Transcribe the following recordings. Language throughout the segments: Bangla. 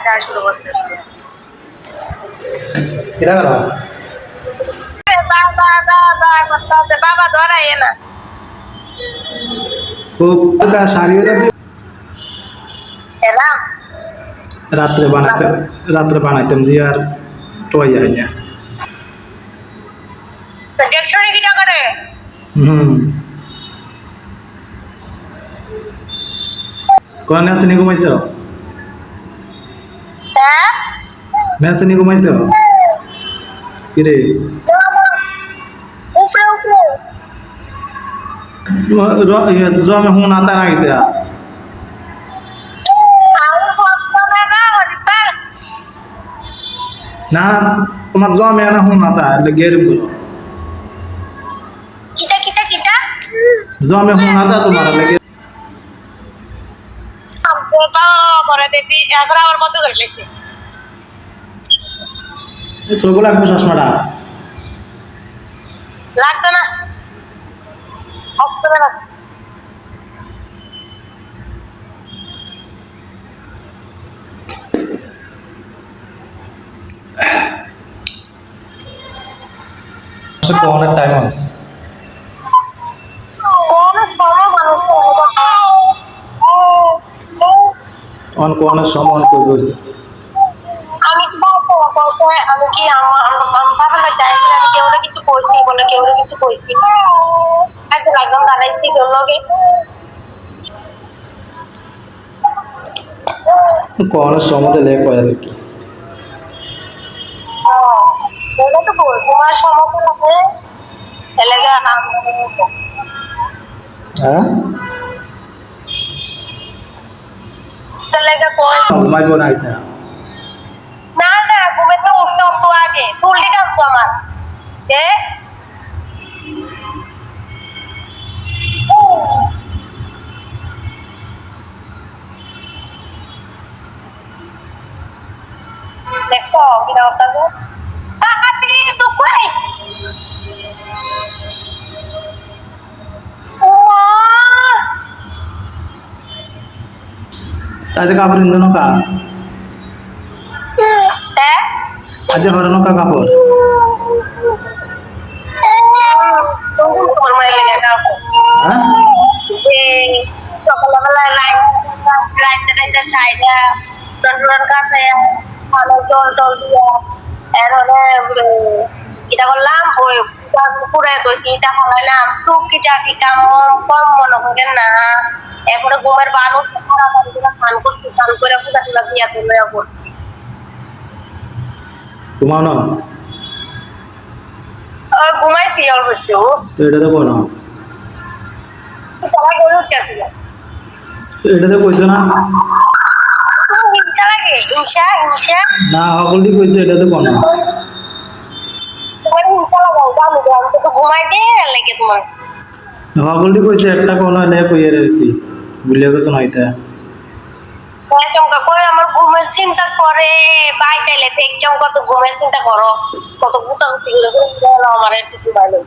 যা শুরু করছে কিরা গেল বাবা ধরাই না খুব সারিয়ে যাবে এলাম রাত্রে বানাইতাম জি আর টোয়াই যায় না দেখছো নাকি টাকা রে কোন আসেনি ঘুমাইছ হ্যাঁ মেসেনি ঘুমাইছ কিরে উপরে উপরে জমে হুন আতা না গিয়া না তোমার জমে না হুন আতা গের গুলো কিটা কিটা কিটা জমে হুন আতা তোমার লাগে বাবা করে দেবি এখন আমার কত করে লেছে সবগুলো একটু চশমাটা লাগতো না অফ করে রাখছি অনেক টাইম হবে অনেক সময় করবো আমি কি বলবো আমি কি আমার বাবা না চাইছিল আমি কেউ কিছু কইছি বলে কেউ কিছু কইছি এত লাগলাম দাঁড়াইছি কেউ লগে কোন সময় লেখ হয় আর কি বলে তো বল তোমার সমস্যা লাগে এলাকা হ্যাঁ এলাকা কই ঘুমাইবো না এটা না না ঘুমে তো উঠছে উঠতো আগে চুলটি টানতো আমার এ দেখছো কি দাও তাছে কাকাটি তো কই তাতে কাপড় ইন্দো নকা হ্যাঁ আজ হর নকা কাপড় তোমার মায়ের লেগে কাপড় হ্যাঁ সকালবেলা লাইনটা সাইডা টন্টন কাছে ভালো জল দিয়া এরপরে কিটা করলাম ওই পুকুরে কইছি ইটা ফলাইলাম টুক কিটা কিটা কম মনে করেন না এরপরে ঘুমের বান উঠতে তাড়াতাড়ি করে স্নান করছি স্নান করে পূজা টুজা দিয়া তুলে বসছি ঘুমাও না ঘুমাইছি অল্প একটু তো এটাতে কো না সবাই গরু উঠতেছিল এটাতে কইছো না হিংসা লাগে হিংসা হিংসা না হকলটি কইছো এটাতে কো না তোমার হিংসা লাগাও জানো আমি তো ঘুমাই দিয়ে লাগে তোমার হকলটি কইছো একটা কোন লে কইরে আর কি ভুলে গেছো না এটা চমকা কই আমার ঘুমের চিন্তা করে বাইতাইলে দেখছম কত ঘুমের চিন্তা করো কত গুতাগুতি করে আমার একটু ঘুমাইলো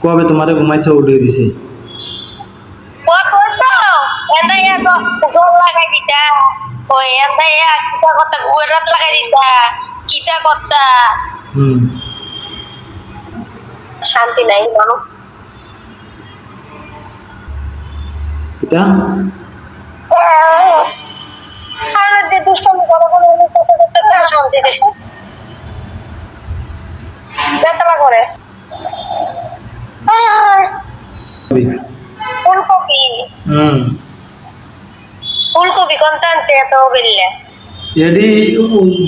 কবে তোমারে ঘুমাইছে উঠিয়ে দিছি কত তো এন্দাইয়া তো জোর লাগাই দিতা ওই এন্দাইয়া কিটা কথা গুয়ের রাত লাগাই দিতা কিটা কথা শান্তি নাই জানো এটা আর যে দুষ্টামি করে বলে কত শান্তি দেখো বেতলা করে ফুলকপি ফুলকপি কোনটা আনছে এত বেললে এডি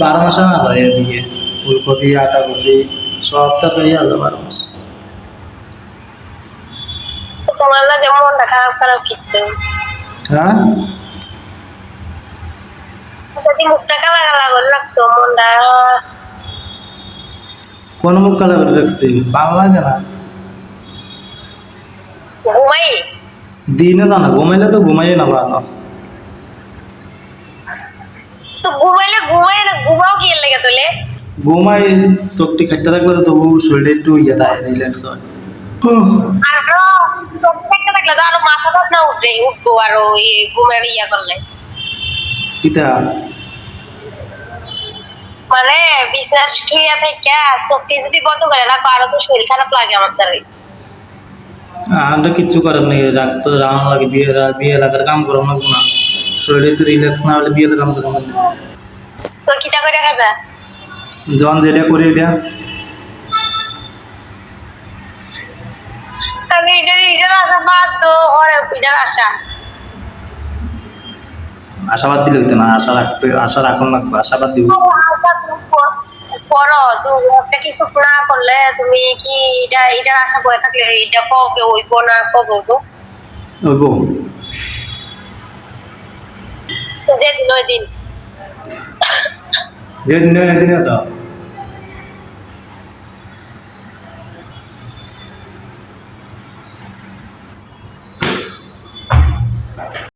12 মাস না যায় এদিকে ফুলকপি আটা কপি সব তো পেয়ে আলো 12 মাস তোমার না যেমন মনটা খারাপ খারাপ কিনতে হ্যাঁ যদি মুখটা কালা কালা করে রাখছো মনটা কোন মুখ কালা করে রাখছি ভালো লাগে না ঘুমাই দিনে জানা ঘুমাইলে তো ঘুমাই না ভালো তো ঘুমাইলে ঘুমাই না ঘুমাও কি লাগে তোলে ঘুমাই চোখটি খাটতে থাকলে তো তবু শরীরটা একটু ইয়ে থাকে রিল্যাক্স হয় আরো সব একটা থাকলে তো আরো মাথা ব্যথা উঠবে উঠবো আরো ঘুমের ইয়া করলে কিতা মানে বিজনেস হইয়া থেকে চোখটি যদি বন্ধ করে রাখো আরো তো শরীর খারাপ লাগে আমার দ্বারাই। আমরা কিচ্ছু করার নেই, রাখতে রাম লাগে, বিয়ে এলাকার কাম করার লাগবো না, শরীরে তো রিল্যাক্স না হলে বিয়ের কাম করার লাগবে। তো কিটা করে খাবে? যখন যেটা করি এটা আমি এটার আশা বাদ তো ওরে এটার আশা। আশাবাদ দিলে হইতো না, আশা রাখুন লাগবে, আশাবাদ দিব। করো তো একটা কিছু না করলে তুমি কি এটার আশা করে থাকলে এটা কবে হইব না কবে হইব? ওইব যেদিন ওই দিন যেদিন দিনে তো